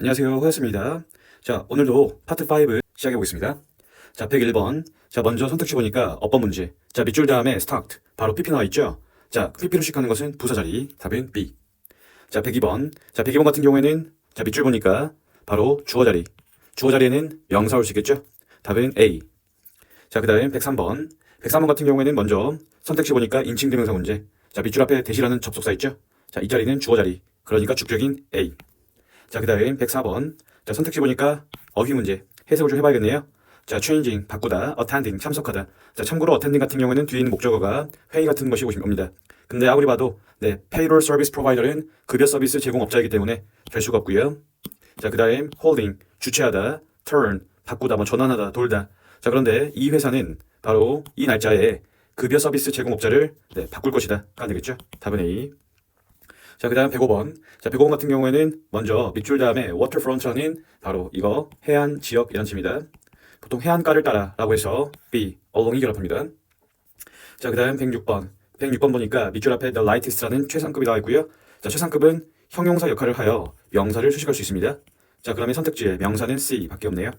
안녕하세요. 호야스입니다. 자, 오늘도 파트 5 시작해 보겠습니다. 자, 101번. 자, 먼저 선택지 보니까 어법 문제. 자, 밑줄 다음에 start. 바로 PP 나와 있죠? 자, PP로 시작하는 것은 부사 자리. 답은 B. 자, 102번. 자, 102번 같은 경우에는 자, 밑줄 보니까 바로 주어 자리. 주어 자리에는 명사 올 수 있겠죠? 답은 A. 자, 그 다음 103번. 103번 같은 경우에는 먼저 선택지 보니까 인칭 대명사 문제. 자, 밑줄 앞에 대시라는 접속사 있죠? 자, 이 자리는 주어 자리. 그러니까 주격인 A. 자, 그 다음 104번. 자, 선택지 보니까 어휘 문제. 해석을 좀 해봐야겠네요. 자, changing, 바꾸다, attending, 참석하다. 자, 참고로 attending 같은 경우에는 뒤에 있는 목적어가 회의 같은 것이 오신 겁니다. 근데 아무리 봐도 payroll service provider은 급여 서비스 제공업자이기 때문에 될 수가 없고요. 자, 그 다음 holding, 주최하다, turn, 바꾸다, 전환하다, 돌다. 자, 그런데 이 회사는 바로 이 날짜에 급여 서비스 제공업자를 바꿀 것이다. 가 되겠죠? 답은 A. 자, 그 다음 105번. 자, 105번 같은 경우에는 먼저 밑줄 다음에 waterfront는 바로 이거 해안 지역 이란 뜻입니다. 보통 해안가를 따라 라고 해서 B, along이 결합합니다. 자, 그 다음 106번. 106번 보니까 밑줄 앞에 the lightest라는 최상급이 나와 있고요. 자, 최상급은 형용사 역할을 하여 명사를 수식할 수 있습니다. 자, 그러면 선택지에 명사는 C 밖에 없네요.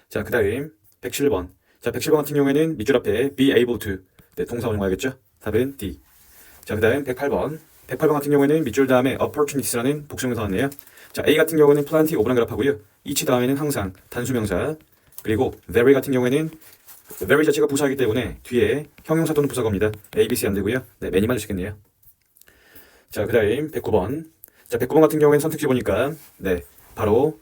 자, 그 다음 107번. 자, 107번 같은 경우에는 밑줄 앞에 be able to 동사 원형 와야겠죠? 답은 D. 자, 그 다음 108번. 108번 같은 경우에는 밑줄 다음에 opportunities라는 복수명사 나왔네요. 자, A 같은 경우는 plenty of랑 결합하고요. each 다음에는 항상 단수명사. 그리고 very 같은 경우에는 very 자체가 부사이기 때문에 뒤에 형용사 또는 부사가 옵니다. A, B, C 안 되고요. many만 주시겠네요. 자, 그 다음 109번. 자, 109번 같은 경우에는 선택지 보니까 바로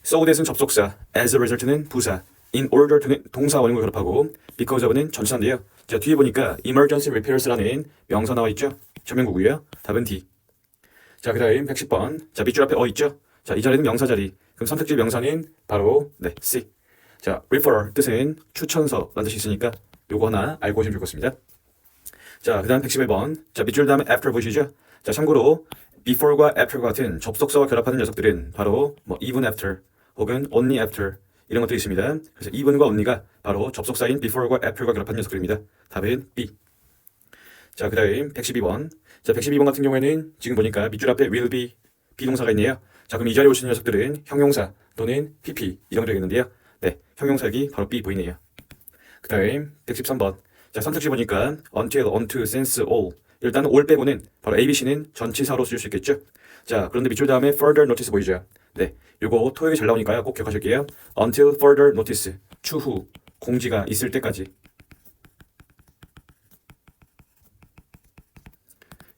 so that은 접속사, as a result는 부사, in order to는 동사 원형을 결합하고 because of는 전치사인데요. 자, 뒤에 보니까 emergency repairs라는 명사 나와 있죠? 전면구고요. 답은 D. 자, 그 다음 110번. 자, 밑줄 앞에 있죠? 자, 이 자리는 명사 자리. 그럼 선택지 명사는 바로 C. 자, refer 뜻은 추천서라는 뜻이 있으니까 요거 하나 알고 오시면 좋을 것 같습니다. 자, 그 다음 111번. 자, 밑줄 다음에 after 보이시죠? 자, 참고로 before과 after과 같은 접속사와 결합하는 녀석들은 바로 even after 혹은 only after 이런 것들이 있습니다. 그래서 even과 only가 바로 접속사인 before과 after과 결합한 녀석들입니다. 답은 B. 자, 그 다음 112번. 자, 112번 같은 경우에는 지금 보니까 밑줄 앞에 will be 비동사가 있네요. 자, 그럼 이 자리에 오시는 녀석들은 형용사 또는 PP 이런 게 되겠는데요. 형용사기 바로 B 보이네요. 그 다음 113번. 자, 선택지 보니까 until, unto, since, all. 일단은 all 빼고는 바로 A, B, C는 전치사로 쓸 수 있겠죠. 자, 그런데 밑줄 다음에 further notice 보이죠. 요거 토익이 잘 나오니까요. 꼭 기억하실게요. until further notice. 추후 공지가 있을 때까지.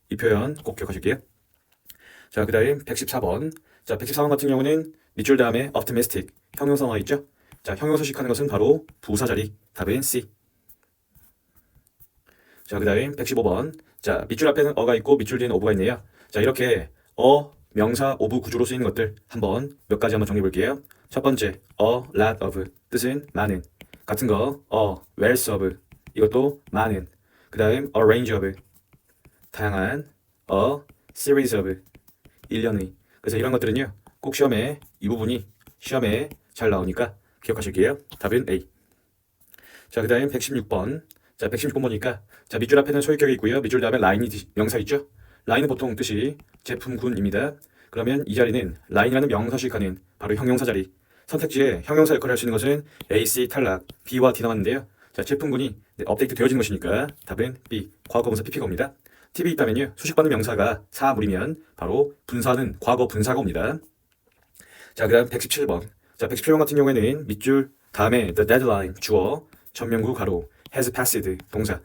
이 표현 꼭 기억하실게요. 자, 그 다음 114번. 자, 114번 같은 경우는 밑줄 다음에 optimistic 형용사 나와 있죠. 자, 형용사 식하는 것은 바로 부사 자리. 답은 C. 자, 그 다음 115번. 자, 밑줄 앞에는 어가 있고 밑줄 뒤에는 o브가 있네요. 자, 이렇게 명사, 오브 구조로 쓰이는 것들 한번 몇 가지 한번 정리해 볼게요. 첫 번째, a lot of 뜻은 많은. 같은 거, wealth of 이것도 많은. 그 다음 a range of 다양한, a series of 일련의. 그래서 이런 것들은요 꼭 시험에 이 부분이 시험에 잘 나오니까 기억하실게요. 답은 A. 자, 그 다음 116번. 자, 116번 보니까 자, 밑줄 앞에는 소유격이 있고요. 밑줄 다음에 라인이 명사 있죠. 라인은 보통 뜻이 제품군입니다. 그러면 이 자리는 라인이라는 명사식하는 바로 형용사 자리. 선택지에 형용사 역할을 할 수 있는 것은 A, C 탈락, B와 D 남았는데요. 자, 제품군이 업데이트 되어진 것이니까 답은 B, 과거분사 PP가 옵니다. 팁이 있다면요. 수식받는 명사가 사물이면 바로 분사는 과거 분사가 옵니다. 자, 그 다음 117번. 자, 117번 같은 경우에는 밑줄 다음에 the deadline 주어, 전면구 가로, has passed 동사.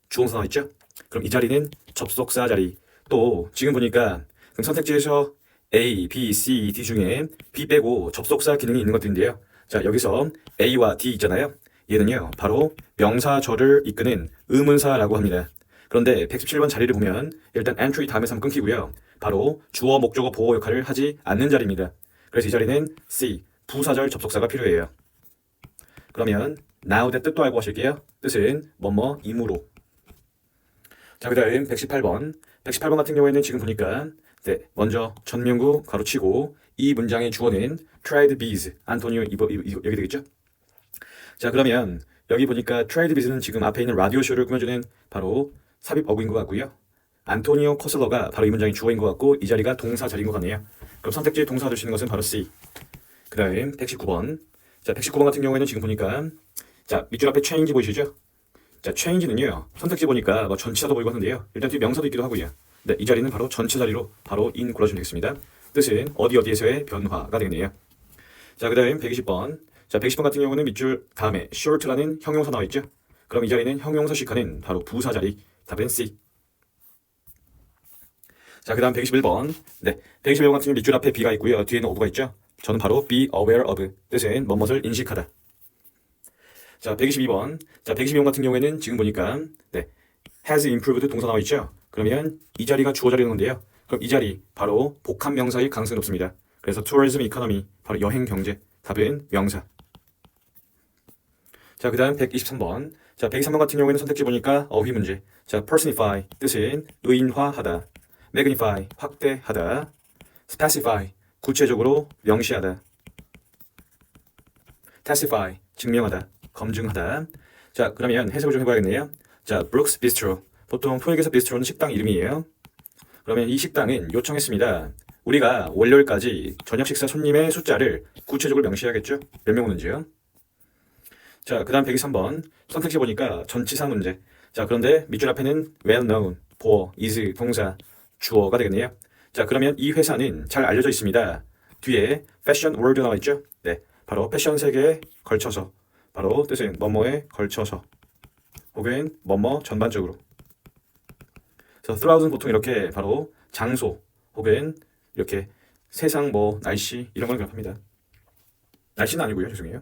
주어사 나와 있죠? 그럼 이 자리는 접속사 자리. 또 지금 보니까 그럼 선택지에서 A, B, C, D 중에 B 빼고 접속사 기능이 있는 것들인데요. 자, 여기서 A와 D 있잖아요. 얘는요 바로 명사절을 이끄는 의문사라고 합니다. 그런데 117번 자리를 보면 일단 entry 다음에서 한번 끊기고요. 바로 주어, 목적어, 보호 역할을 하지 않는 자리입니다. 그래서 이 자리는 C, 부사절 접속사가 필요해요. 그러면 now의 뜻도 알고 하실게요. 뜻은 뭐뭐이므로. 자, 그 다음 118번. 118번 같은 경우에는 지금 보니까 먼저 전면구 가로치고 이 문장의 주어는 tried bees, 안토니오 이거 여기 되겠죠? 자, 그러면 여기 보니까 트레이드 비즈는 지금 앞에 있는 라디오 쇼를 꾸며주는 바로 삽입 어구인 것 같고요. 안토니오 코슬러가 바로 이 문장의 주어인 것 같고 이 자리가 동사 자리인 것 같네요. 그럼 선택지 동사가 될 수 있는 것은 바로 C. 그 다음 119번. 자, 119번 같은 경우에는 지금 보니까 자, 밑줄 앞에 change 보이시죠? 자, change는요. 선택지 보니까 뭐 전치사도 보이고 하는데요. 일단 뒤에 명사도 있기도 하고요. 네, 이 자리는 바로 전체 자리로 바로 in 골라주면 되겠습니다. 뜻은 어디에서의 변화가 되겠네요. 자, 그 다음 120번. 자, 120번 같은 경우는 밑줄 다음에 short라는 형용사 나와 있죠? 그럼 이 자리는 형용사식하는 바로 부사 자리. 답은 C. 자, 그 다음 121번. 네, 121번 같은 경우 밑줄 앞에 be가 있고요. 뒤에는 ove가 있죠? 저는 바로 be aware of. 뜻은 뭐뭇을 인식하다. 자, 122번. 자, 122번 같은 경우에는 지금 보니까 네, has improved 동사 나와 있죠? 그러면 이 자리가 주어 자리는 건데요. 그럼 이 자리 바로 복합 명사일 가능성이 높습니다. 그래서 tourism economy 바로 여행 경제. 답은 명사. 자, 그 다음 123번. 자, 123번 같은 경우에는 선택지 보니까 어휘 문제. 자, personify 뜻은 의인화하다. magnify 확대하다. specify 구체적으로 명시하다. testify 증명하다. 검증하다. 자, 그러면 해석을 좀 해봐야겠네요. 자, Brooks Bistro. 보통 포획에서 비스트로는 식당 이름이에요. 그러면 이 식당은 요청했습니다. 우리가 월요일까지 저녁 식사 손님의 숫자를 구체적으로 명시해야겠죠? 몇 명 오는지요? 자, 그 다음 123번. 선택지 보니까 전치사 문제. 자, 그런데 밑줄 앞에는 well known, for, is, 동사, 주어가 되겠네요. 자, 그러면 이 회사는 잘 알려져 있습니다. 뒤에 패션 월드 나와 있죠? 네, 바로 패션 세계에 걸쳐서 바로 뜻은 뭐뭐에 걸쳐서 혹은 뭐뭐 전반적으로. 그래서 throughout은 보통 이렇게 바로 장소 혹은 이렇게 세상 뭐 날씨 이런 걸 기록합니다. 날씨는 아니고요. 죄송해요.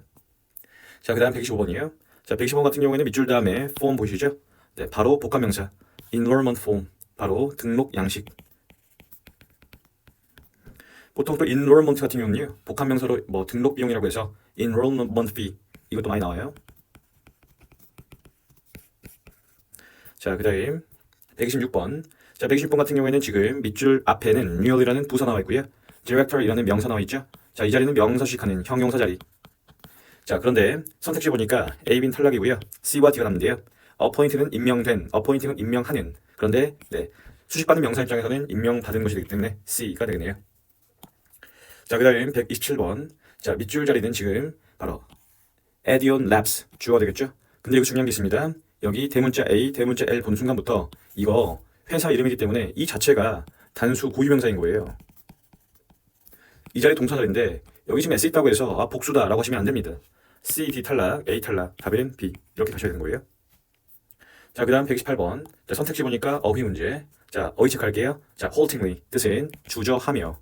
자, 그 다음 125번이에요. 자, 125번 같은 경우에는 밑줄 다음에 form 보이시죠? 네, 바로 복합명사 enrollment form 바로 등록 양식. 보통 또 enrollment 같은 경우는요. 복합명사로 뭐 등록 비용이라고 해서 enrollment fee 이것도 많이 나와요. 자, 그 다음 126번. 자, 126번 같은 경우에는 지금 밑줄 앞에는 newly라는 부사 나와 있고요. director이라는 명사 나와 있죠. 자, 이 자리는 명사식하는 형용사 자리. 자, 그런데 선택지 보니까 A, B는 탈락이고요. C와 D가 남는데요. appoint는 임명된, appointing은 임명하는. 그런데 네, 수식받는 명사 입장에서는 임명받은 것이 되기 때문에 C가 되겠네요. 자, 그 다음 127번. 자, 밑줄 자리는 지금 바로 Addion Labs 주어가 되겠죠. 근데 이거 중요한 게 있습니다. 여기 대문자 A, 대문자 L 보는 순간부터 이거 회사 이름이기 때문에 이 자체가 단수 고유명사인 거예요. 이 자리 동사 자리인데 여기 지금 S 있다고 해서 복수다 라고 하시면 안 됩니다. C, D 탈락, A 탈락, 답은 B 이렇게 가셔야 되는 거예요. 자, 그 다음 128번. 자, 선택지 보니까 어휘 문제. 자, 어휘 체크할게요. 자, haltingly 뜻은 주저하며.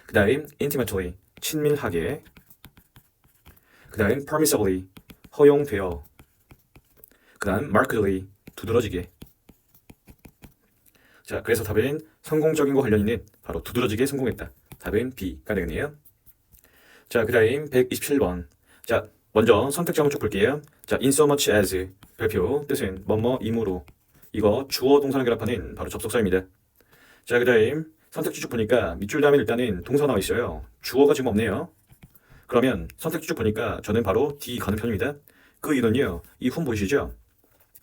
그 다음 intimately 친밀하게. 그 다음 permissibly 허용되어. 그 다음 markedly 두드러지게. 자, 그래서 답은 성공적인 거 관련 있는 바로 두드러지게 성공했다. 답은 B가 되겠네요. 자, 그 다음 127번. 자, 먼저 선택지 한번 쭉 볼게요. 자, in so much as 별표 뜻은 뭐뭐이므로. 이거 주어 동사랑 결합하는 바로 접속사입니다. 자, 그 다음 선택지 쭉 보니까 밑줄 다음에 일단은 동사 나와 있어요. 주어가 지금 없네요. 그러면 선택지 쭉 보니까 저는 바로 D 가는 편입니다. 그 이유는요. 이 흠 보이시죠?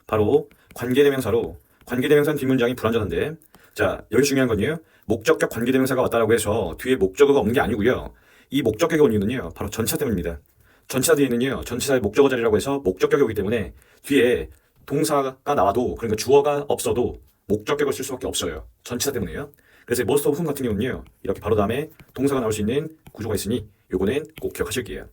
바로 관계대명사로 관계대명사는 뒷문장이 불완전한데 자, 여기 중요한 건요. 목적격 관계대명사가 왔다라고 해서 뒤에 목적어가 없는 게 아니고요. 이 목적격이 온 이유는요. 바로 전치사 때문입니다. 전치사 뒤에는요. 전치사의 목적어 자리라고 해서 목적격이 오기 때문에 뒤에 동사가 나와도 그러니까 주어가 없어도 목적격을 쓸 수밖에 없어요. 전치사 때문에요. 그래서 most of whom 같은 경우는요. 이렇게 바로 다음에 동사가 나올 수 있는 구조가 있으니 요거는 꼭 기억하실게요.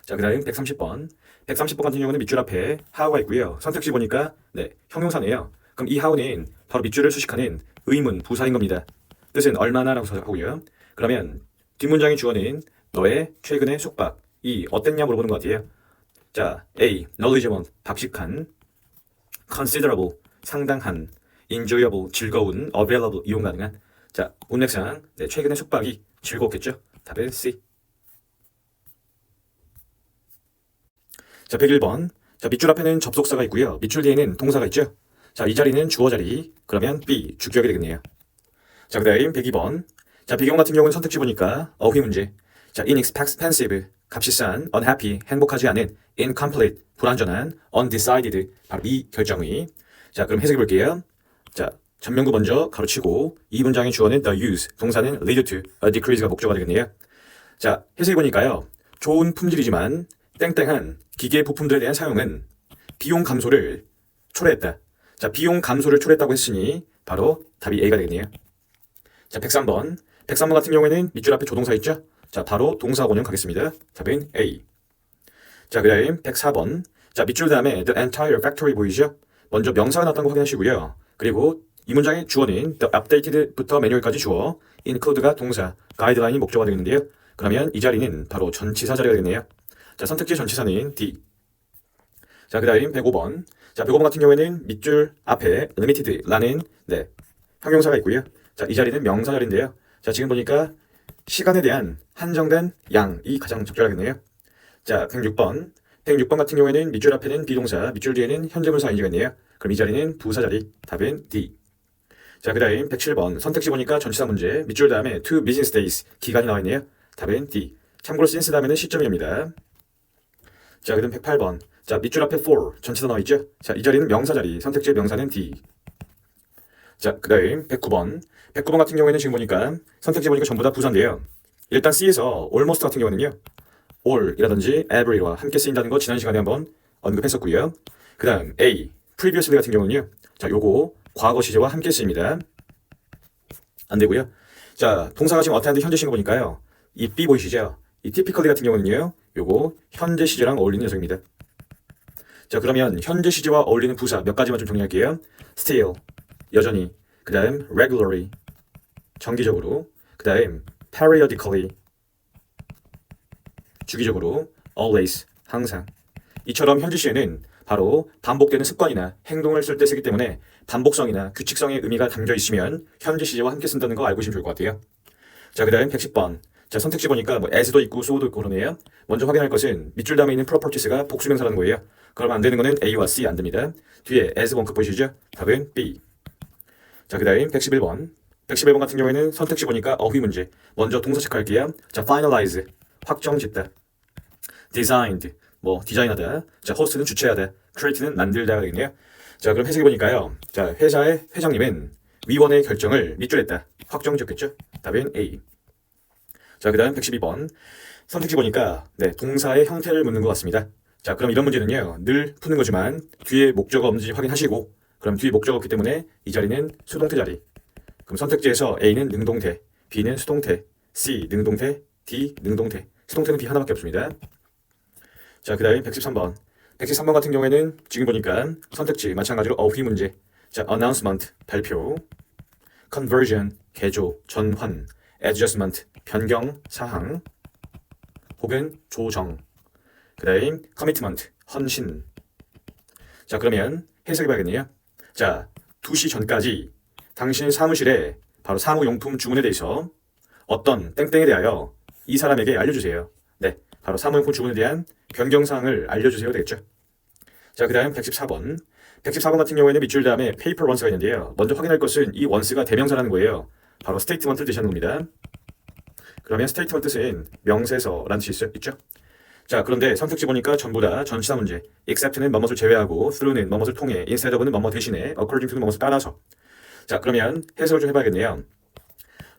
자, 그 다음 130번. 130번 같은 경우는 밑줄 앞에 how가 있고요. 선택지 보니까 네, 형용사네요. 그럼 이 how는 바로 밑줄을 수식하는 의문, 부사인 겁니다. 뜻은 얼마나 라고 하고요. 그러면 뒷문장의 주어는 너의 최근의 숙박. 이 어땠냐 물어보는 것 같아요. 자, A. knowledgeable 박식한. considerable 상당한. enjoyable 즐거운. available 이용 가능한. 자, 문맥상 네, 최근의 숙박이 즐거웠겠죠? 답은 C. 자, 101번. 자, 밑줄 앞에는 접속사가 있고요. 밑줄 뒤에는 동사가 있죠. 자, 이 자리는 주어 자리. 그러면 B 주격이 되겠네요. 자, 그 다음 102번. 자, 102번 같은 경우는 선택지 보니까 어휘 문제. 자, inexpensive 값이 싼, unhappy 행복하지 않은, incomplete 불완전한, undecided 바로 이 결정의. 자, 그럼 해석해 볼게요. 자, 전면구 먼저 가로치고 이 문장의 주어는 the use, 동사는 lead to, a decrease가 목적어가 되겠네요. 자, 해석해 보니까요. 좋은 품질이지만 땡땡한 기계 부품들에 대한 사용은 비용 감소를 초래했다. 자, 비용 감소를 초래했다고 했으니 바로 답이 A가 되겠네요. 자, 103번. 103번 같은 경우에는 밑줄 앞에 조동사 있죠? 자, 바로 동사원형 가겠습니다. 답은 A. 자, 그 다음 104번. 자, 밑줄 다음에 the entire factory 보이죠? 먼저 명사가 나왔다는 거 확인하시고요. 그리고 이 문장의 주어는 the updated부터 매뉴얼까지 주어, include가 동사, guideline이 목적어가 되겠는데요. 그러면 이 자리는 바로 전치사 자리가 되겠네요. 자, 선택지 전치사는 D. 자, 그 다음 105번. 자, 105번 같은 경우에는 밑줄 앞에 limited라는 형용사가 있고요. 자, 이 자리는 명사 자리인데요. 자, 지금 보니까 시간에 대한 한정된 양이 가장 적절하겠네요. 자, 106번. 106번 같은 경우에는 밑줄 앞에는 비동사, 밑줄 뒤에는 현재분사 ing겠네요. 그럼 이 자리는 부사 자리, 답은 D. 자, 그 다음 107번. 선택지 보니까 전치사 문제, 밑줄 다음에 2 business days, 기간이 나와 있네요. 답은 D. 참고로 since 다음에는 시점입니다. 자, 그 다음 108번. 자, 밑줄 앞에 for, 전치사 나와 있죠? 자, 이 자리는 명사 자리, 선택지의 명사는 D. 자, 그 다음 109번. 109번 같은 경우에는 지금 보니까 선택지 보니까 전부 다 부사인데요. 일단 C에서 almost 같은 경우는요. all이라든지 every와 함께 쓰인다는 거 지난 시간에 한번 언급했었고요. 그 다음 A, previously 같은 경우는요. 자, 요거 과거 시제와 함께 쓰입니다. 안 되고요. 자, 동사가 지금 어떻게 하는지 현재 시제 보니까요. 이 B 보이시죠? 이 typically 같은 경우는요. 요거 현재 시제랑 어울리는 녀석입니다. 자, 그러면 현재 시제와 어울리는 부사 몇 가지만 좀 정리할게요. still, 여전히. 그 다음 regularly, 정기적으로. 그 다음 periodically, 주기적으로. always, 항상. 이처럼 현재 시에는 바로 반복되는 습관이나 행동을 쓸 때 쓰기 때문에 반복성이나 규칙성의 의미가 담겨 있으면 현재 시제와 함께 쓴다는 거 알고 계시면 좋을 것 같아요. 자, 그 다음 110번. 자, 선택지 보니까 뭐 as도 있고 so도 있고 그러네요. 먼저 확인할 것은 밑줄 다음에 있는 properties가 복수명사라는 거예요. 그럼 안 되는 거는 A와 C 안 됩니다. 뒤에 as 원급 보이시죠? 답은 B. 자, 그 다음 111번. 111번 같은 경우에는 선택지 보니까 어휘 문제. 먼저 동사 체크할게요. 자, finalize, 확정짓다. designed, 뭐 디자인하다. 자, host는 주최하다. create는 만들다가 되겠네요. 자, 그럼 해석해 보니까요. 자, 회사의 회장님은 위원의 결정을 밑줄했다. 확정지었겠죠? 답은 A. 자, 그 다음 112번. 선택지 보니까 동사의 형태를 묻는 것 같습니다. 자, 그럼 이런 문제는요. 늘 푸는 거지만 뒤에 목적어 없는지 확인하시고, 그럼 뒤에 목적어 없기 때문에 이 자리는 수동태 자리. 그럼 선택지에서 A는 능동태, B는 수동태, C 능동태, D 능동태. 수동태는 B 하나밖에 없습니다. 자, 그 다음 113번. 113번 같은 경우에는 지금 보니까 선택지 마찬가지로 어휘 문제. 자, announcement, 발표. conversion, 개조, 전환. adjustment, 변경, 사항. 혹은 조정. 그 다음 commitment, 헌신. 자, 그러면 해석해 봐야겠네요. 자, 2시 전까지 당신의 사무실에 바로 사무용품 주문에 대해서 어떤 땡땡에 대하여 이 사람에게 알려주세요. 네, 바로 사무용품 주문에 대한 변경사항을 알려주세요 되겠죠. 자, 그 다음 114번. 114번 같은 경우에는 밑줄 다음에 paper once가 있는데요. 먼저 확인할 것은 이 once가 대명사라는 거예요. 바로 statement를 뜻하는 겁니다. 그러면 statement 뜻은 명세서라는 뜻이 있죠. 자, 그런데 선택지 보니까 전부 다 전치사 문제. except는 뭐뭇을 제외하고, through는 뭐뭇을 통해, instead of는 뭐뭇 대신에, according to는 뭐뭇을 따라서. 자, 그러면 해석을 좀 해봐야겠네요.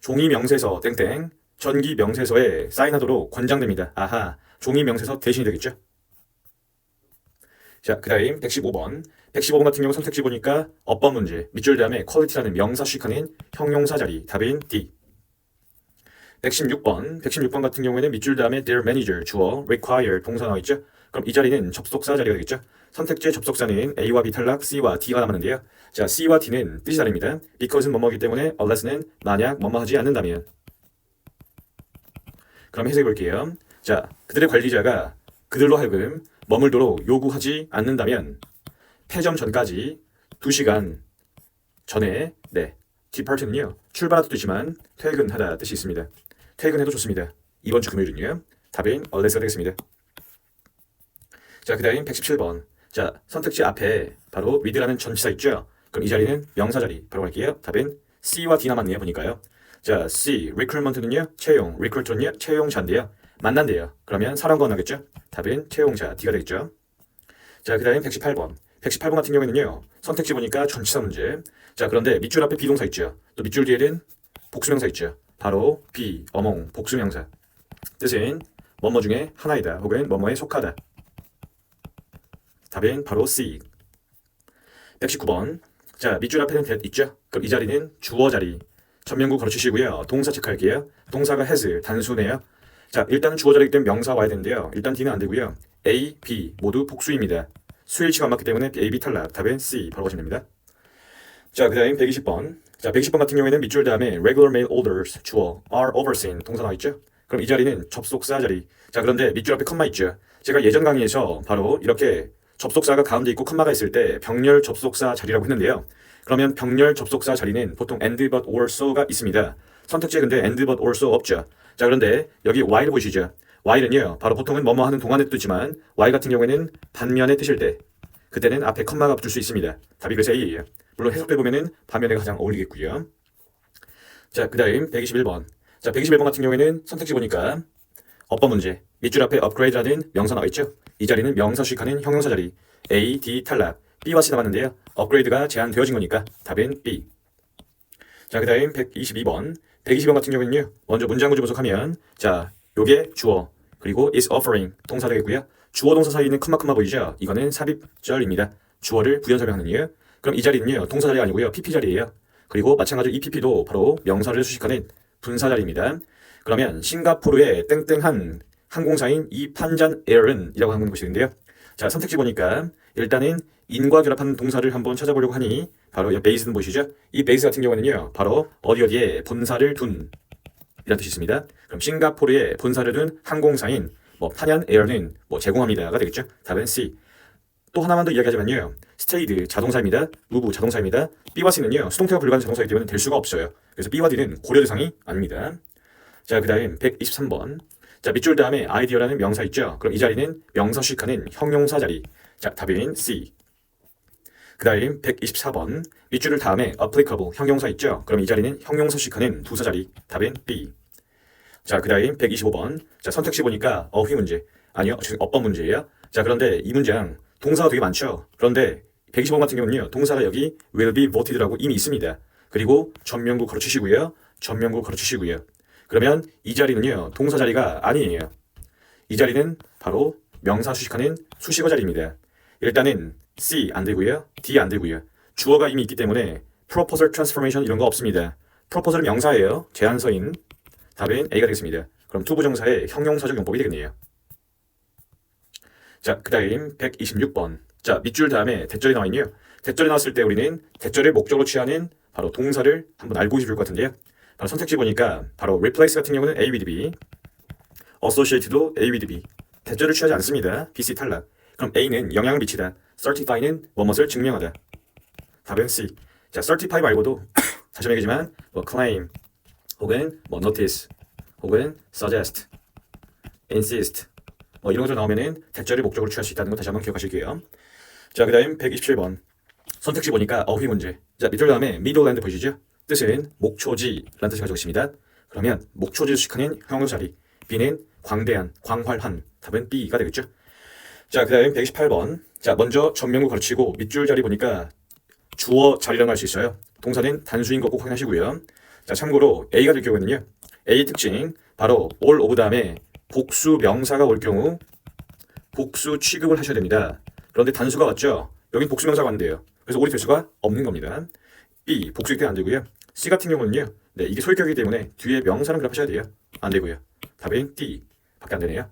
종이 명세서 땡땡 전기 명세서에 사인하도록 권장됩니다. 아하, 종이 명세서 대신이 되겠죠. 자, 그 다음 115번. 115번 같은 경우 선택지 보니까 어법 문제. 밑줄 다음에 quality라는 명사 수식하는 형용사 자리. 답은 D. 116번. 116번 같은 경우에는 밑줄 다음에 their manager 주어 require 동사 나와 있죠. 그럼 이 자리는 접속사 자리가 되겠죠. 선택지의 접속사는 A와 B 탈락, C와 D가 남았는데요. 자, C와 D는 뜻이 다릅니다. because는 뭐뭐이기 때문에 unless는 만약 뭐뭐 하지 않는다면. 그럼 해석해 볼게요. 자, 그들의 관리자가 그들로 하여금 머물도록 요구하지 않는다면 폐점 전까지 2시간 전에 depart는요. 출발하다 뜻이지만 퇴근하다 뜻이 있습니다. 퇴근해도 좋습니다. 이번 주 금요일은요. 답은 unless가 되겠습니다. 자, 그 다음 117번. 자, 선택지 앞에 바로 with라는 전치사 있죠. 그럼 이 자리는 명사 자리 바로 갈게요. 답은 C와 D 남았네요. 보니까요. 자, C, recruitment는요. 채용, recruit는요. 채용자인데요. 만난대요. 그러면 사람과 나겠죠. 답은 채용자 D가 되겠죠. 자, 그 다음 118번. 118번 같은 경우에는요. 선택지 보니까 전치사 문제. 자, 그런데 밑줄 앞에 비동사 있죠. 또 밑줄 뒤에는 복수명사 있죠. 바로 be, among, 복수명사. 뜻은 뭐뭐 중에 하나이다 혹은 뭐뭐에 속하다. 답은 바로 C. 119번. 자, 밑줄 앞에는 that 있죠. 그럼 이 자리는 주어 자리. 전면구 걸어주시고요. 동사 체크할게요. 동사가 has, 단수네요. 자, 일단은 주어 자리이기 때문에 명사 와야 되는데요. 일단 D는 안 되고요. A, B 모두 복수입니다. 수일치가 안 맞기 때문에 A, B 탈락. 답은 C 바로 가시면 됩니다. 자, 그 다음 120번. 자, 120번 같은 경우에는 밑줄 다음에 regular mail orders 주어 are overseen 동사 나와 있죠. 그럼 이 자리는 접속사 자리. 자, 그런데 밑줄 앞에 컴마 있죠. 제가 예전 강의에서 바로 이렇게 접속사가 가운데 있고 컴마가 있을 때 병렬 접속사 자리라고 했는데요. 그러면 병렬 접속사 자리는 보통 and but or so가 있습니다. 선택지에 근데 and but or so 없죠. 자, 그런데 여기 while 보이시죠? while은요, 바로 보통은 뭐뭐 하는 동안의 뜻이지만 while 같은 경우에는 반면에 뜻일 때 그때는 앞에 컴마가 붙을 수 있습니다. 답이 그래서 A예요. 물론 해석돼 보면은 반면에 가장 어울리겠고요. 자, 그 다음 121번. 자, 121번 같은 경우에는 선택지 보니까 어법 문제. 밑줄 앞에 upgrade라는 명사 나와 있죠. 이 자리는 명사 수식하는 형용사 자리. A, D 탈락. B와 C 남았는데요. 업그레이드가 제한되어진 거니까 답은 B. 자, 그 다음 122번. 122번 같은 경우는요. 먼저 문장 구조 분석하면 자, 요게 주어 그리고 is offering 동사 되겠고요. 주어 동사 사이에 있는 컴마 보이죠? 이거는 삽입절입니다. 주어를 부연 설명하는 이유. 그럼 이 자리는요. 동사 자리가 아니고요. PP 자리예요. 그리고 마찬가지로 이 PP도 바로 명사를 수식하는 분사 자리입니다. 그러면 싱가포르의 땡땡한 항공사인 이 판잔 에어은 이라고 하는 것인데요. 자, 선택지 보니까 일단은 인과 결합하는 동사를 한번 찾아보려고 하니 바로 이 베이스는 보이시죠? 이 베이스 같은 경우는요. 바로 어디에 본사를 둔 이란 뜻이 있습니다. 그럼 싱가포르에 본사를 둔 항공사인 뭐 판얀 에어는 뭐 제공합니다가 되겠죠. 답은 C. 또 하나만 더 이야기하자면요. 스테이드 자동사입니다. 무브 자동사입니다. B와 C는요. 수동태가 불가한 자동사이기 때문에 될 수가 없어요. 그래서 B와 D는 고려 대상이 아닙니다. 자, 그 다음 123번. 자, 밑줄 다음에 아이디어라는 명사 있죠. 그럼 이 자리는 명사 수식하는 형용사 자리. 자, 답인 C. 그 다음 124번. 밑줄을 다음에 applicable 형용사 있죠. 그럼 이 자리는 형용사 수식하는 부사 자리. 답인 B. 자, 그 다음 125번. 자, 선택지 보니까 어휘 문제. 아니요, 어법 문제예요. 자, 그런데 이 문장 동사가 되게 많죠. 그런데 125번 같은 경우는요. 동사가 여기 will be voted라고 이미 있습니다. 그리고 전면구 걸어주시고요. 전면구 걸어주시고요. 그러면 이 자리는요. 동사 자리가 아니에요. 이 자리는 바로 명사 수식하는 수식어 자리입니다. 일단은 C 안 되고요. D 안 되고요. 주어가 이미 있기 때문에 proposal transformation 이런 거 없습니다. proposal은 명사예요. 제안서인. 답은 A가 되겠습니다. 그럼 투부정사의 형용사적 용법이 되겠네요. 자, 그 다음 126번. 자, 밑줄 다음에 대절이 나와 있네요. 대절이 나왔을 때 우리는 대절을 목적으로 취하는 바로 동사를 한번 알고 계실 것 같은데요. 바로 선택지 보니까 바로 replace 같은 경우는 A with B, associate도 A with B. 대절을 취하지 않습니다. BC 탈락. 그럼 A는 영향을 미치다. certify는 뭐뭇을 증명하다. 답은 C. 자, certify 말고도 다시 얘기지만 뭐 claim 혹은 뭐 notice 혹은 suggest, insist 뭐 이런 것들 나오면은 대절을 목적으로 취할 수 있다는 거 다시 한번 기억하실게요. 자, 그 다음 127번. 선택지 보니까 어휘 문제. 자, 밑줄 다음에 middleland 보이시죠? 뜻은 목초지라는 뜻을 가지고 있습니다. 그러면 목초지를 수식하는 형용사 자리. B는 광대한, 광활한. 답은 B가 되겠죠. 자, 그 다음 128번. 자, 먼저 전면구 걸치고 밑줄 자리 보니까 주어 자리라고 할 수 있어요. 동사는 단수인 거 꼭 확인하시고요. 자, 참고로 A가 될 경우에는요. A 특징 바로 all of 다음에 복수 명사가 올 경우 복수 취급을 하셔야 됩니다. 그런데 단수가 왔죠. 여긴 복수 명사가 왔는데요. 그래서 올이 될 수가 없는 겁니다. B 복수일 때는 안 되고요. C 같은 경우는요. 네, 이게 소유격이기 때문에 뒤에 명사를 결합하셔야 돼요. 안 되고요. 답은 D 밖에 안 되네요.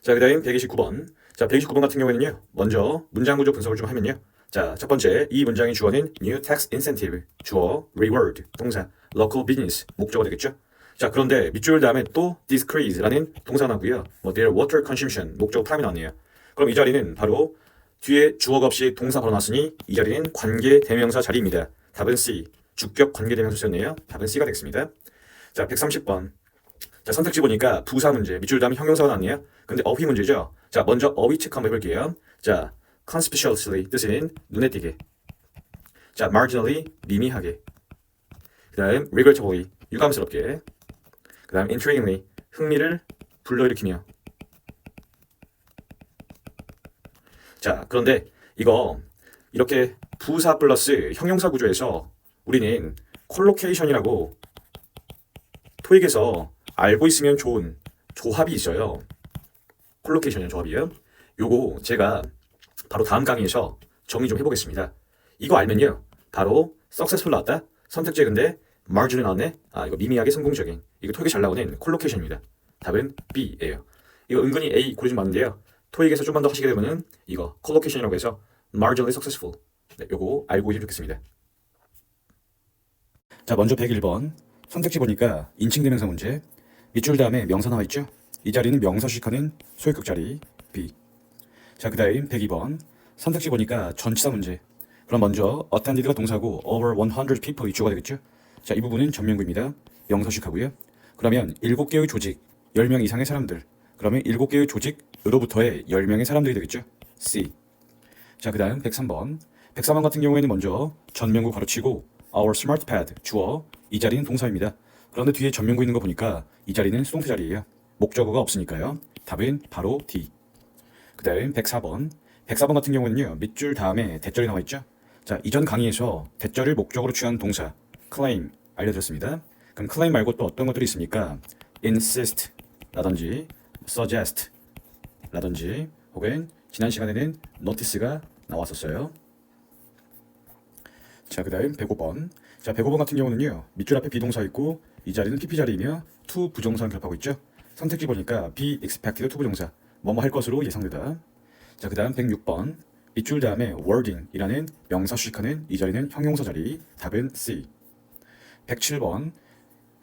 자, 그 다음 129번. 자, 129번 같은 경우에는요. 먼저 문장 구조 분석을 좀 하면요. 자, 첫 번째 이 문장의 주어는 new tax incentive 주어 reward 동사 local business 목적어 되겠죠. 자, 그런데 밑줄 다음에 또 decrease라는 동사가 나오고요. 뭐 their water consumption 목적어 프라임이 나왔네요. 그럼 이 자리는 바로 뒤에 주어가 없이 동사 바로 나왔으니 이 자리는 관계 대명사 자리입니다. 답은 C. 주격 관계 대명사 쓰였네요. 답은 C가 되겠습니다. 자, 130번. 자, 선택지 보니까 부사 문제, 밑줄 다음에 형용사가 나왔네요. 근데 어휘 문제죠. 자, 먼저 어휘 체크 한번 해볼게요. 자, conspicuously 뜻은 눈에 띄게. 자, marginally 미미하게. 그 다음 regrettably 유감스럽게. 그 다음 intriguingly 흥미를 불러일으키며. 자, 그런데 이거 이렇게 부사 플러스 형용사 구조에서 우리는 콜로케이션이라고 토익에서 알고 있으면 좋은 조합이 있어요. 콜로케이션의 조합이에요. 요거 제가 바로 다음 강의에서 정의 좀 해보겠습니다. 이거 알면요, 바로 successful 나왔다, 선택지에 근데 margin이 나왔네, 이거 미미하게 성공적인, 이거 토익에 잘 나오는 콜로케이션입니다. 답은 B예요. 이거 은근히 A 고르지 마는데요, 토익에서 좀만 더 하시게 되면은 이거 콜로케이션이라고 해서 marginally successful, 네, 요거 알고 계시면 좋겠습니다. 자, 먼저 101번 선택지 보니까 인칭대명사 문제, 밑줄 다음에 명사 나와 있죠. 이 자리는 명사 수식하는 소유격 자리 B. 자, 그 다음 102번 선택지 보니까 전치사 문제. 그럼 먼저 attended가 동사고 over 100 people이 주어가 되겠죠. 자, 이 부분은 전면구입니다. 명사 수식하고요. 그러면 7개의 조직, 10명 이상의 사람들. 그러면 7개의 조직으로부터의 10명의 사람들이 되겠죠. C. 자, 그 다음 103번. 103번 같은 경우에는 먼저 전면구 가로치고 our smart pad 주어, 이 자리는 동사입니다. 그런데 뒤에 전면구 있는 거 보니까 이 자리는 수동태 자리예요. 목적어가 없으니까요. 답은 바로 D. 그 다음 104번. 104번 같은 경우는요, 밑줄 다음에 대절이 나와 있죠. 자, 이전 강의에서 대절을 목적으로 취한 동사 claim 알려드렸습니다. 그럼 claim 말고 또 어떤 것들이 있습니까? insist 라든지 suggest 라든지 혹은 지난 시간에는 notice가 나왔었어요. 자, 그 다음 105번. 자, 105번 같은 경우는요, 밑줄 앞에 비동사 있고 이 자리는 PP 자리이며 to 부정사가 결합하고 있죠. 선택지 보니까 be expected to 부정사, 뭐뭐 할 것으로 예상되다. 자, 그 다음 106번. 밑줄 다음에 wording이라는 명사 수식하는 이 자리는 형용사 자리, 답은 C. 107번.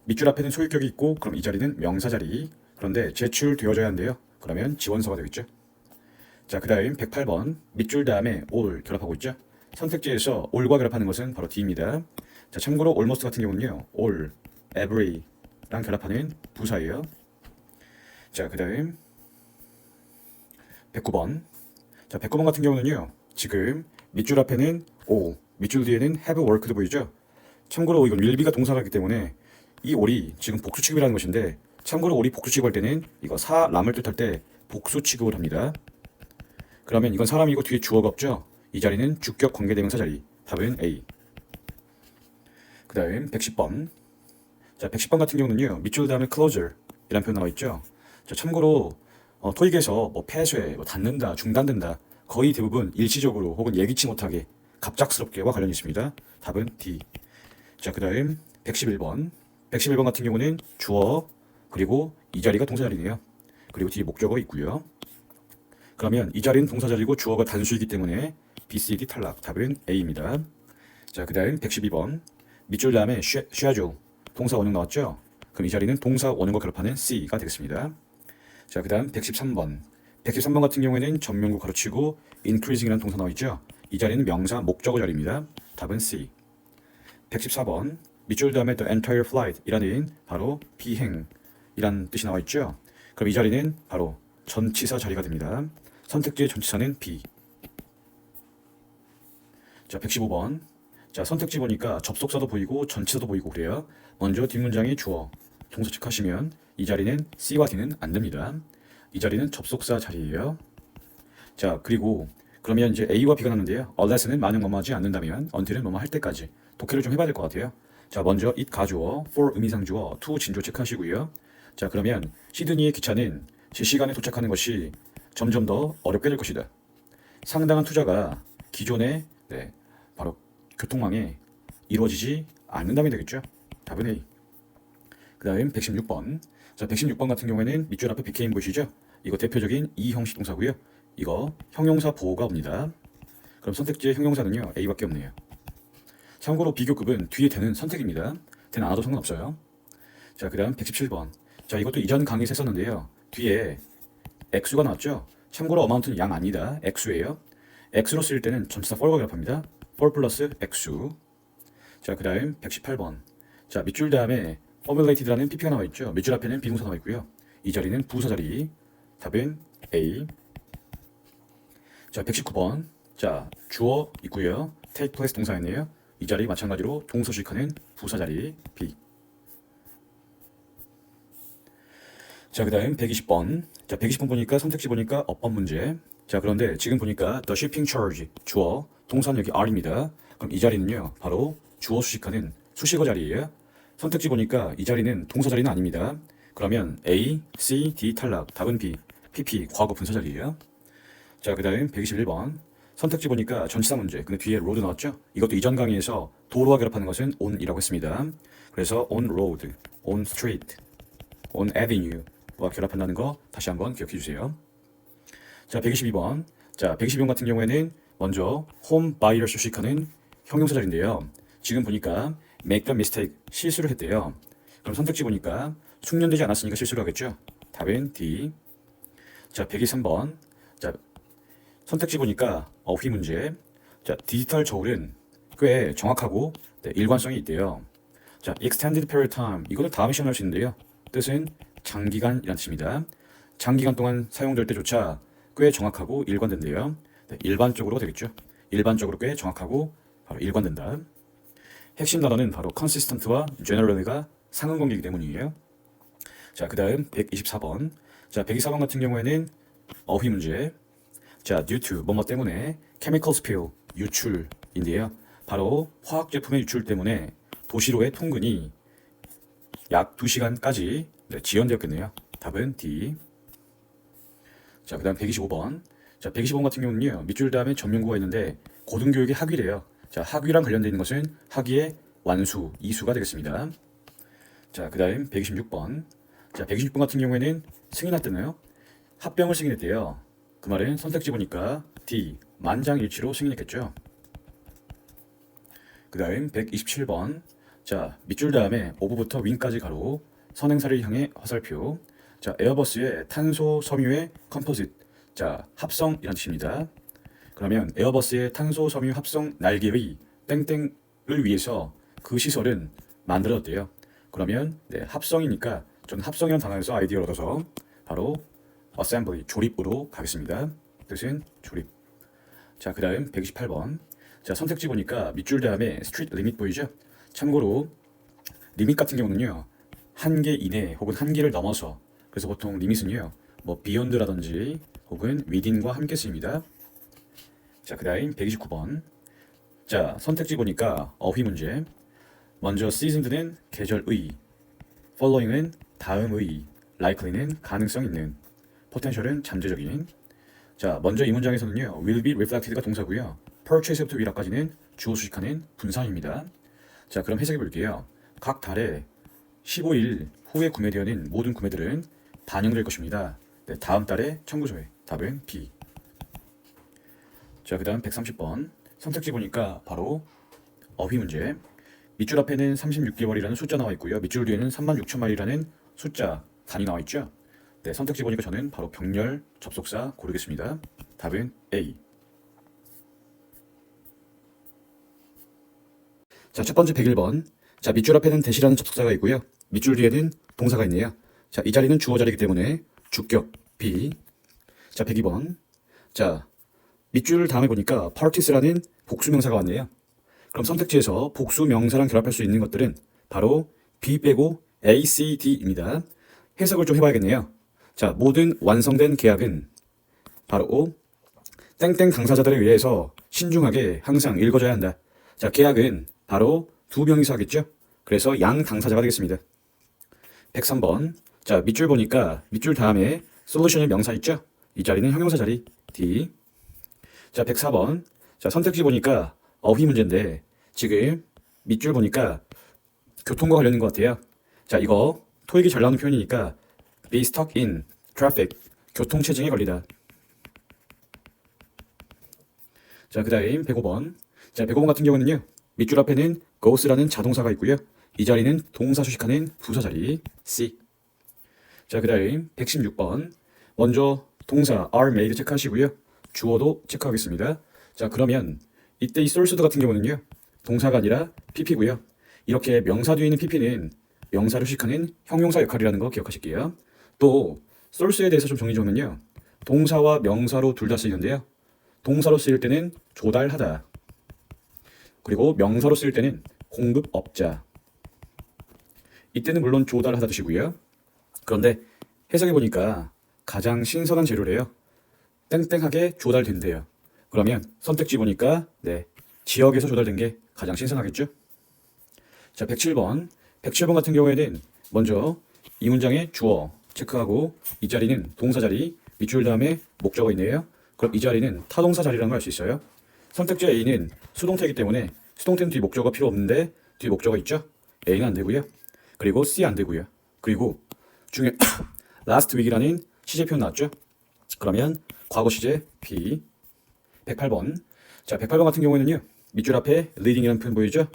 밑줄 앞에는 소유격이 있고 그럼 이 자리는 명사 자리, 그런데 제출되어져야 한대요. 그러면 지원서가 되겠죠. 자, 그 다음 108번. 밑줄 다음에 all 결합하고 있죠. 선택지에서 all과 결합하는 것은 바로 D입니다. 자, 참고로 almost 같은 경우는요, all, every랑 결합하는 부사예요. 자, 그 다음 109번. 자, 109번 같은 경우는요, 지금 밑줄 앞에는 O, 밑줄 뒤에는 have worked 보이죠. 참고로 이건 willbe가 동사가기 때문에 이 all이 지금 복수 취급이라는 것인데, 참고로 all이 복수 취급할 때는 이거 사람을 뜻할 때 복수 취급을 합니다. 그러면 이건 사람이고 뒤에 주어가 없죠. 이 자리는 주격 관계대명사 자리, 답은 A. 그 다음 110번. 자, 110번 같은 경우는요, 밑줄 다음에 closer 이라는 표현 나와 있죠. 자, 참고로 토익에서 뭐 폐쇄, 뭐 닫는다, 중단된다, 거의 대부분 일시적으로 혹은 예기치 못하게 갑작스럽게와 관련이 있습니다. 답은 D. 자, 그 다음 111번. 111번 같은 경우는 주어, 그리고 이 자리가 동사 자리네요. 그리고 뒤에 목적어 있고요. 그러면 이 자리는 동사 자리고 주어가 단수이기 때문에 B, C, D 탈락, 답은 A입니다. 자, 그 다음 112번. 밑줄 다음에 schedule, 동사 원형 나왔죠? 그럼 이 자리는 동사 원형과 결합하는 C가 되겠습니다. 자, 그 다음 113번. 113번 같은 경우에는 전면구 가로치고 increasing이라는 동사 나와 있죠? 이 자리는 명사 목적어 자리입니다. 답은 C. 114번. 밑줄 다음에 the entire flight 이라는 바로 비행이란 뜻이 나와 있죠? 그럼 이 자리는 바로 전치사 자리가 됩니다. 선택지의 전치사는 B. 자, 115번. 자, 선택지 보니까 접속사도 보이고 전치사도 보이고 그래요. 먼저 뒷문장이 주어, 동사 체크하시면 이 자리는 C와 D는 안 됩니다. 이 자리는 접속사 자리예요. 자, 그리고 그러면 이제 A와 B가 나는데요. unless는 만약 뭐뭐 하지 않는다면, until은 뭐뭐 할 때까지 독해를 좀 해봐야 될 것 같아요. 자, 먼저 it 가주어, for 의미상주어, to 진조 체크하시고요. 자, 그러면 시드니의 기차는 제 시간에 도착하는 것이 점점 더 어렵게 될 것이다. 상당한 투자가 기존의 바로 교통망에 이루어지지 않는다면 되겠죠. 답은 A. 그 다음 116번. 자, 116번 같은 경우에는 밑줄 앞에 became 보이시죠? 이거 대표적인 이 형식 동사고요. 이거 형용사 보호가 옵니다. 그럼 선택지의 형용사는요, A밖에 없네요. 참고로 비교급은 뒤에 되는 선택입니다. 되는 안 와도 상관없어요. 자, 그 다음 117번. 자, 이것도 이전 강의에서 했었는데요. 뒤에 액수가 나왔죠? 참고로 amount는 양 아니다. 액수예요. 액수로 쓸 때는 전치사 for과 결합합니다. for 플러스 액수. 자, 그 다음 118번. 자, 밑줄 다음에 formulated라는 PP가 나와 있죠. 밑줄 앞에는 비동사 나와 있고요. 이 자리는 부사 자리. 답은 A. 자, 119번. 자, 주어 있고요. take place 동사였네요. 이 자리 마찬가지로 동사 수식하는 부사 자리 B. 자, 그 다음 120번. 자, 120번 보니까 선택지 보니까 어법 문제. 자, 그런데 지금 보니까 the shipping charge 주어 동사는 여기 R입니다. 그럼 이 자리는요 바로 주어 수식하는 수식어 자리예요. 선택지 보니까 이 자리는 동사 자리는 아닙니다. 그러면 A, C, D 탈락. 답은 B, PP 과거 분사 자리예요. 자, 그 다음 121번 선택지 보니까 전치사 문제. 근데 뒤에 road 나왔죠? 이것도 이전 강의에서 도로와 결합하는 것은 on이라고 했습니다. 그래서 on road, on street, on avenue와 결합한다는 거 다시 한번 기억해 주세요. 자, 122번. 자, 122번 같은 경우에는 먼저 home buy를 수식하는 형용사 자리인데요. 지금 보니까 make the mistake 실수를 했대요. 그럼 선택지 보니까 숙련되지 않았으니까 실수를 하겠죠. 답은 D. 자, 123번. 자, 선택지 보니까 어휘 문제. 자, 디지털 저울은 꽤 정확하고 일관성이 있대요. 자, extended period time 이거는 다음에 시험할 수 있는데요. 뜻은 장기간이란 뜻입니다. 장기간 동안 사용될 때조차 꽤 정확하고 일관된대요. 일반적으로 되겠죠. 일반적으로 꽤 정확하고 바로 일관된다. 핵심 단어는 바로 consistent와 generally가 상응관계이기 때문이에요. 자, 그 다음 124번. 자, 124번 같은 경우에는 어휘 문제. 자, due to 뭐뭐 때문에 chemical spill 유출인데요. 바로 화학 제품의 유출 때문에 도시로의 통근이 약 2시간까지 지연되었겠네요. 답은 D. 자, 그 다음 125번. 자, 125번 같은 경우는요, 밑줄 다음에 전면구가 있는데 고등교육의 학위래요. 자, 학위랑 관련되어 있는 것은 학위의 완수, 이수가 되겠습니다. 자, 그 다음 126번. 자, 126번 같은 경우에는 승인했대나요? 합병을 승인했대요. 그 말은 선택지 보니까 D, 만장일치로 승인했겠죠. 그 다음 127번. 자, 밑줄 다음에 오브부터 윙까지 가로 선행사를 향해 화살표. 자, 에어버스의 탄소 섬유의 컴포짓. 자, 합성이란 뜻입니다. 그러면 에어버스의 탄소 섬유 합성 날개의 땡땡을 위해서 그 시설은 만들어졌대요. 그러면 합성이니까 저는 합성이라는 단어에서 아이디어를 얻어서 바로 assembly, 조립으로 가겠습니다. 뜻은 조립. 자, 그 다음 128번. 자, 선택지 보니까 밑줄 다음에 street limit 보이죠? 참고로 리밋 같은 경우는요, 한계 이내 혹은 한계를 넘어서, 그래서 보통 리밋은요 뭐 beyond라든지 혹은 within과 함께 쓰입니다. 자, 그 다음 129번. 자, 선택지 보니까 어휘 문제. 먼저 seasoned는 계절의, following은 다음의, likely는 가능성 있는, potential은 잠재적인. 자, 먼저 이 문장에서는요 will be reflected가 동사고요, purchase부터 will까지는 주어 수식하는 분사입니다. 자, 그럼 해석해 볼게요. 각 달에 15일 후에 구매되는 모든 구매들은 반영될 것입니다. 다음 달에 청구서에. 답은 B. 자, 그 다음 130번. 선택지 보니까 바로 어휘 문제. 밑줄 앞에는 36개월이라는 숫자 나와 있고요. 밑줄 뒤에는 36,000마리라는 숫자 단위 나와 있죠. 네, 선택지 보니까 저는 바로 병렬 접속사 고르겠습니다. 답은 A. 자, 첫 번째 101번. 자, 밑줄 앞에는 대시라는 접속사가 있고요. 밑줄 뒤에는 동사가 있네요. 자, 이 자리는 주어 자리이기 때문에 주격 B. 자, 102번. 자, 밑줄 다음에 보니까 parties라는 복수명사가 왔네요. 그럼 선택지에서 복수명사랑 결합할 수 있는 것들은 바로 B 빼고 A, C, D입니다. 해석을 좀 해봐야겠네요. 자, 모든 완성된 계약은 바로 땡땡 당사자들에 의해서 신중하게 항상 읽어줘야 한다. 자, 계약은 바로 두 명이서 하겠죠? 그래서 양 당사자가 되겠습니다. 103번. 자, 밑줄 보니까 밑줄 다음에 솔루션의 명사 있죠? 이 자리는 형용사 자리 D. 자, 104번. 자, 선택지 보니까 어휘 문제인데 지금 밑줄 보니까 교통과 관련된 것 같아요. 자, 이거 토익이 잘 나오는 표현이니까 be stuck in traffic, 교통체증에 걸리다. 자, 그 다음 105번. 자, 105번 같은 경우는요, 밑줄 앞에는 goes라는 자동사가 있고요. 이 자리는 동사 수식하는 부사 자리 C. 자, 그 다음 116번. 먼저 동사 are made 체크하시고요. 주어도 체크하겠습니다. 자, 그러면 이때 이 sourced 같은 경우는요, 동사가 아니라 pp고요. 이렇게 명사 뒤에 있는 pp는 명사를 수식하는 형용사 역할이라는 거 기억하실게요. 또 source에 대해서 좀 정리 좀 하면요, 동사와 명사로 둘 다 쓰이는데요. 동사로 쓰일 때는 조달하다. 그리고 명사로 쓰일 때는 공급업자. 이때는 물론 조달하다 뜻이고요. 그런데 해석해 보니까 가장 신선한 재료래요. 땡땡하게 조달된대요. 그러면 선택지 보니까 네, 지역에서 조달된 게 가장 신선하겠죠? 자, 107번. 107번 같은 경우에는 먼저 이 문장의 주어 체크하고 이 자리는 동사 자리, 밑줄 다음에 목적어 있네요. 그럼 이 자리는 타동사 자리라는 걸 알 수 있어요. 선택지 A는 수동태이기 때문에 수동태는 뒤 목적어 필요 없는데 뒤 목적어 있죠? A는 안 되고요. 그리고 C 안 되고요. 그리고 중에 last week이라는 시제 표현 나왔죠? 그러면 과거 시제 B. 108번. 자, 108번 같은 경우에는요. 밑줄 앞에 leading이라는 표현 보이죠?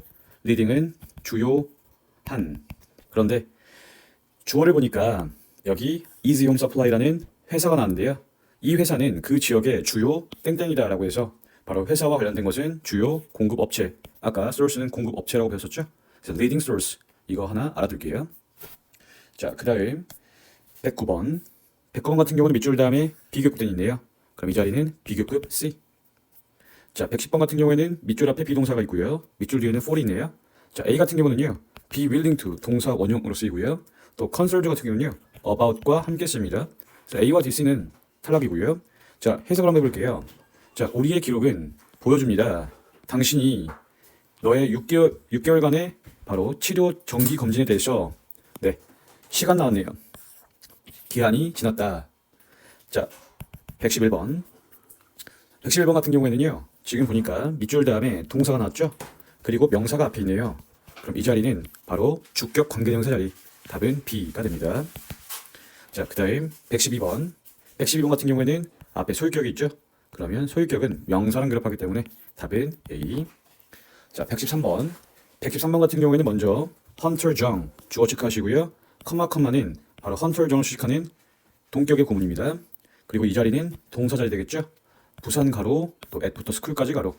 leading은 주요한. 그런데 주어를 보니까 여기 Easy Home Supply라는 회사가 나왔는데요. 이 회사는 그 지역의 주요 땡땡이다라고 해서 바로 회사와 관련된 것은 주요 공급 업체. 아까 source는 공급 업체라고 배웠었죠? 그래서 leading source 이거 하나 알아둘게요. 자, 그다음 109번. 109번 같은 경우는 밑줄 다음에 비교급이 있네요. 그럼 이 자리는 비교급 C. 자, 110번 같은 경우에는 밑줄 앞에 비동사가 있고요. 밑줄 뒤에는 for이 있네요. 자, A 같은 경우는요. be willing to 동사 원형으로 쓰이고요. 또 consult 같은 경우는요. about과 함께 씁니다. 자, A와 DC는 탈락이고요. 자, 해석을 한번 해볼게요. 자, 우리의 기록은 보여줍니다. 당신이 너의 6개월간의 바로 치료 정기 검진에 대해서 네, 시간 나왔네요. 기한이 지났다. 자, 111번. 111번 같은 경우에는요. 지금 보니까 밑줄 다음에 동사가 나왔죠? 그리고 명사가 앞에 있네요. 그럼 이 자리는 바로 주격 관계대명사 자리. 답은 B가 됩니다. 자, 그 다음 112번. 112번 같은 경우에는 앞에 소유격이 있죠? 그러면 소유격은 명사랑 결합하기 때문에 답은 A. 자, 113번. 113번 같은 경우에는 먼저 헌터 정 주어 체크하시고요. 컴마는 바로 헌터 정을 수식하는 동격의 구문입니다. 그리고 이 자리는 동사 자리 되겠죠? 부산 가로 또 at부터 스쿨까지 가로.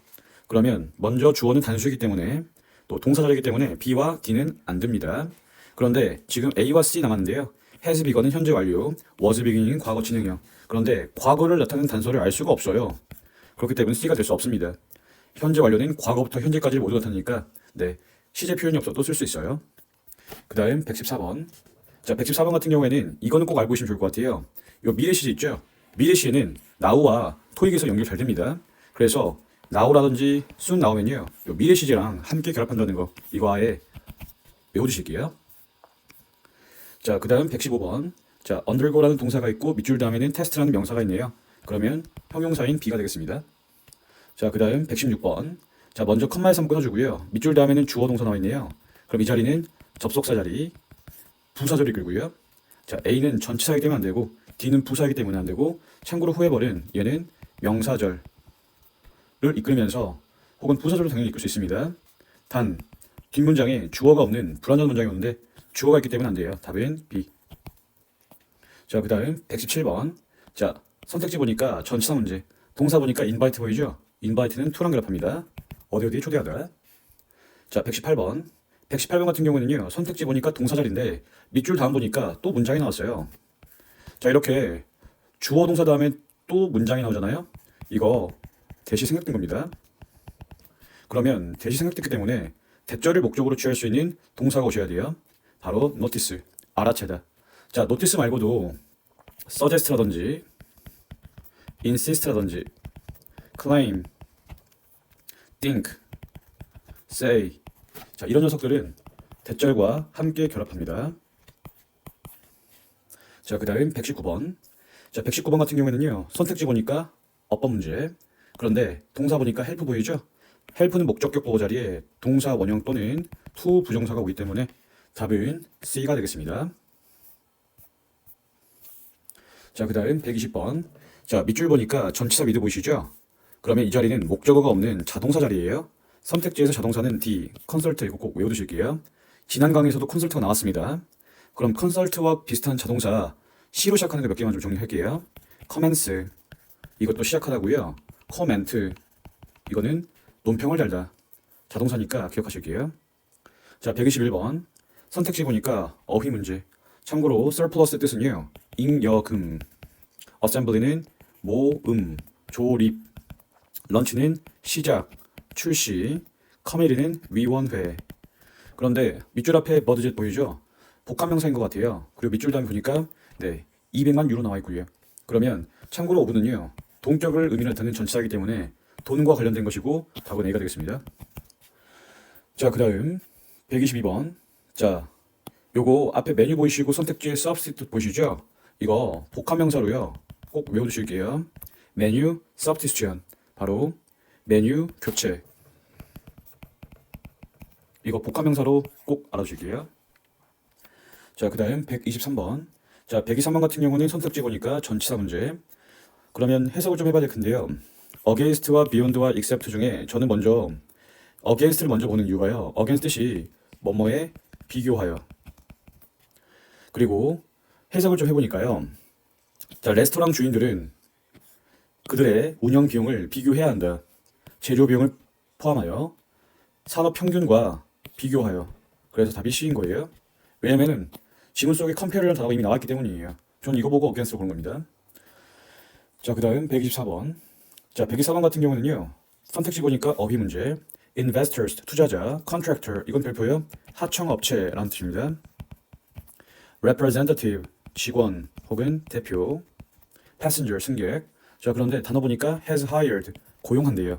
그러면 먼저 주어는 단수이기 때문에 또 동사 자리이기 때문에 B와 D는 안 됩니다. 그런데 지금 A와 C 남았는데요. has begun은 현재 완료, was beginning 과거 진행형. 그런데 과거를 나타내는 단서를 알 수가 없어요. 그렇기 때문에 C가 될 수 없습니다. 현재 완료는 과거부터 현재까지 모두 나타나니까 네, 시제 표현이 없어도 쓸 수 있어요. 그 다음 114번. 자, 114번 같은 경우에는 이거는 꼭 알고 계시면 좋을 것 같아요. 이 미래 시제 있죠? 미래 시제는 now와 토익에서 연결 잘 됩니다. 그래서 now라든지 soon 나오면요. 이 미래 시제랑 함께 결합한다는 거 이거 아예 외워주실게요. 자, 그 다음 115번. 자, undergo라는 동사가 있고 밑줄 다음에는 test라는 명사가 있네요. 그러면 형용사인 B가 되겠습니다. 자, 그 다음 116번. 자, 먼저 컴마에서 한번 끊어주고요. 밑줄 다음에는 주어 동사 나와 있네요. 그럼 이 자리는 접속사 자리, 부사절이 끌고요. 자, A는 전치사이기 때문에 안 되고 D는 부사이기 때문에 안 되고 참고로 후에버는 얘는 명사절을 이끌면서 혹은 부사절도 당연히 이끌 수 있습니다. 단 뒷문장에 주어가 없는 불완전 문장이 오는데 주어가 있기 때문에 안 돼요. 답은 B. 자, 그 다음 117번. 자, 선택지 보니까 전치사 문제. 동사 보니까 invite 보이죠? invite는 to랑 결합합니다. 어디 초대하다. 자, 118번. 118번 같은 경우는요. 선택지 보니까 동사 자리인데 밑줄 다음 보니까 또 문장이 나왔어요. 자, 이렇게 주어 동사 다음에 또 문장이 나오잖아요. 이거 대시 생략된 겁니다. 그러면 대시 생략됐기 때문에 대절을 목적으로 취할 수 있는 동사가 오셔야 돼요. 바로 notice, 알아채다. 자, notice 말고도 suggest라든지 insist라든지 claim, think, say. 자, 이런 녀석들은 대절과 함께 결합합니다. 자, 그 다음 119번. 자, 119번 같은 경우에는요. 선택지 보니까 어법 문제. 그런데 동사 보니까 help 보이죠? help는 목적격 보호 자리에 동사 원형 또는 to 부정사가 오기 때문에 답은 C가 되겠습니다. 자, 그 다음 120번. 자, 밑줄 보니까 전치사 미드 보이시죠? 그러면 이 자리는 목적어가 없는 자동사 자리예요. 선택지에서 자동사는 D, 컨설트 이거 꼭 외워두실게요. 지난 강의에서도 컨설트가 나왔습니다. 그럼 컨설트와 비슷한 자동사 C로 시작하는 거 몇 개만 좀 정리할게요. commence 이것도 시작하다고요. comment 이거는 논평을 달다. 자동사니까 기억하실게요. 자, 121번. 선택지 보니까 어휘 문제. 참고로 surplus 뜻은요. 잉여금. assembly는 모음, 조립. 런치는 시작, 출시. 커미리는 위원회. 그런데 밑줄 앞에 버드젯 보이죠? 복합명사인 것 같아요. 그리고 밑줄 다음에 보니까 네, 200만 유로 나와 있고요. 그러면 참고로 오브는요. 동격을 의미를 나타내는 전치사이기 때문에 돈과 관련된 것이고 답은 A가 되겠습니다. 자, 그 다음 122번. 자, 요거 앞에 메뉴 보이시고 선택지에 substitute 보이시죠? 이거 복합명사로요. 꼭 외워두실게요. 메뉴 substitution. 바로 메뉴 교체. 이거 복합명사로 꼭 알아두실게요. 자, 그 다음 123번. 자, 123번 같은 경우는 선택지 보니까 전치사 문제. 그러면 해석을 좀 해봐야 될 텐데요. against와 beyond와 except 중에 저는 먼저 against를 먼저 보는 이유가요. against 뜻이 뭐뭐에 비교하여. 그리고 해석을 좀 해보니까요. 자, 레스토랑 주인들은 그들의 운영 비용을 비교해야 한다. 재료 비용을 포함하여 산업 평균과 비교하여. 그래서 답이 C인 거예요. 왜냐면은 지문 속에 compare라는 단어가 이미 나왔기 때문이에요. 저는 이거 보고 against로 보는 겁니다. 자, 그 다음 124번. 자, 124번 같은 경우는요. 선택지 보니까 어휘 문제. investors, 투자자, contractor, 이건 별표요. 하청업체라는 뜻입니다. representative, 직원 혹은 대표. passenger, 승객. 자, 그런데 단어 보니까 has hired, 고용한대요.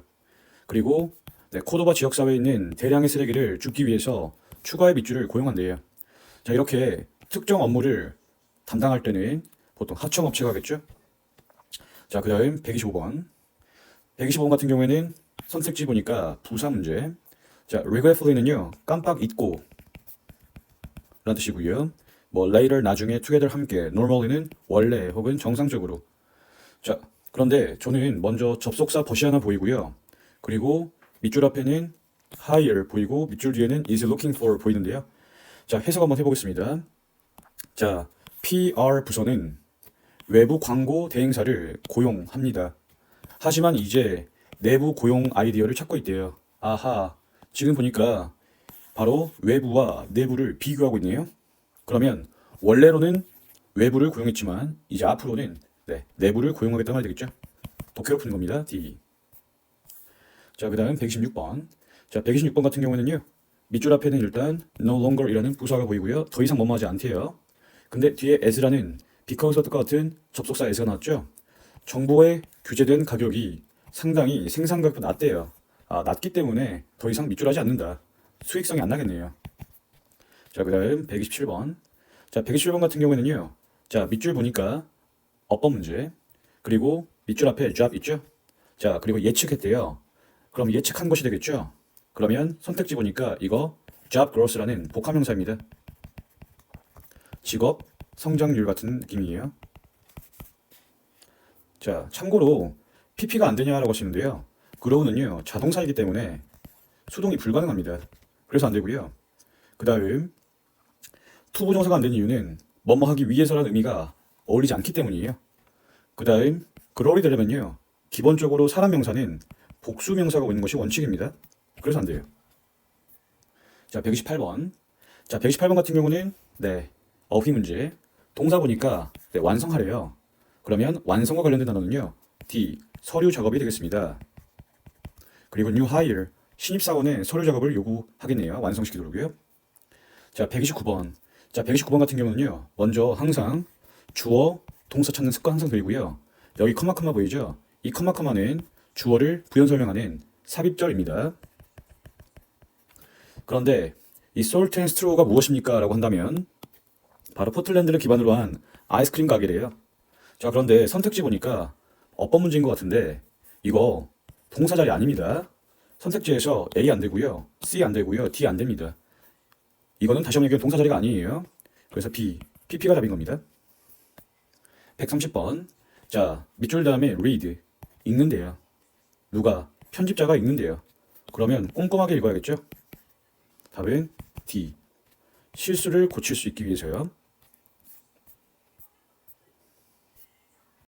그리고 네, 코도바 지역사회에 있는 대량의 쓰레기를 줍기 위해서 추가의 밑줄을 고용한대요. 자, 이렇게 특정 업무를 담당할 때는 보통 하청업체가 겠죠. 자, 그 다음 125번. 125번 같은 경우에는 선택지 보니까 부사 문제. 자, regretfully는요, 깜빡 잊고 라는 뜻이고요. 뭐 later, 나중에, together, 함께, normally는 원래 혹은 정상적으로. 자, 그런데 저는 먼저 접속사 버시 하나 보이고요. 그리고 밑줄 앞에는 hire 보이고 밑줄 뒤에는 is looking for 보이는데요. 자, 해석 한번 해보겠습니다. 자, PR 부서는 외부 광고 대행사를 고용합니다. 하지만 이제 내부 고용 아이디어를 찾고 있대요. 아하, 지금 보니까 바로 외부와 내부를 비교하고 있네요. 그러면 원래로는 외부를 고용했지만 이제 앞으로는 내부를 고용하겠다는 말 되겠죠. 독해로 푸는 겁니다. D. 자, 그 다음 126번. 자, 126번 같은 경우에는요. 밑줄 앞에는 일단 no longer이라는 부사가 보이고요. 더 이상 뭐뭐하지 않대요. 근데 뒤에 as라는 because와 뜻과 같은 접속사 as가 나왔죠. 정보에 규제된 가격이 상당히 생산 가격보다 낮대요. 아, 낮기 때문에 더 이상 밑줄하지 않는다. 수익성이 안 나겠네요. 자, 그 다음 127번. 자, 127번 같은 경우에는요. 자, 밑줄 보니까 어법 문제. 그리고 밑줄 앞에 job 있죠. 자, 그리고 예측했대요. 그럼 예측한 것이 되겠죠. 그러면 선택지 보니까 이거 job growth라는 복합명사입니다. 직업 성장률 같은 느낌이에요. 자, 참고로 PP가 안 되냐라고 하시는데요. grow는요, 자동사이기 때문에 수동이 불가능합니다. 그래서 안 되고요. 그 다음 투부정사가 안 되는 이유는 뭐뭐 하기 위해서라는 의미가 어울리지 않기 때문이에요. 그 다음 grow이 되려면요, 기본적으로 사람 명사는 복수 명사가 오는 것이 원칙입니다. 그래서 안 돼요. 자, 128번. 자, 128번 같은 경우는 어휘 문제. 동사 보니까 완성하래요. 그러면 완성과 관련된 단어는요. D. 서류 작업이 되겠습니다. 그리고 new hire. 신입사원의 서류 작업을 요구하겠네요. 완성시키도록요. 자, 129번. 자, 129번 같은 경우는요. 먼저 항상 주어, 동사 찾는 습관 항상 들이고요. 여기 커마 보이죠? 이 커마는 주어를 부연 설명하는 삽입절입니다. 그런데 이 salt and straw가 무엇입니까? 라고 한다면 바로 포틀랜드를 기반으로 한 아이스크림 가게래요. 자, 그런데 선택지 보니까 어법 문제인 것 같은데 이거 동사 자리 아닙니다. 선택지에서 A 안 되고요. C 안 되고요. D 안 됩니다. 이거는 다시 한번 얘기하면 동사 자리가 아니에요. 그래서 B, PP가 답인 겁니다. 130번. 자, 밑줄 다음에 read. 읽는데요. 누가? 편집자가 읽는데요. 그러면 꼼꼼하게 읽어야겠죠? 답은 D. 실수를 고칠 수 있기 위해서요.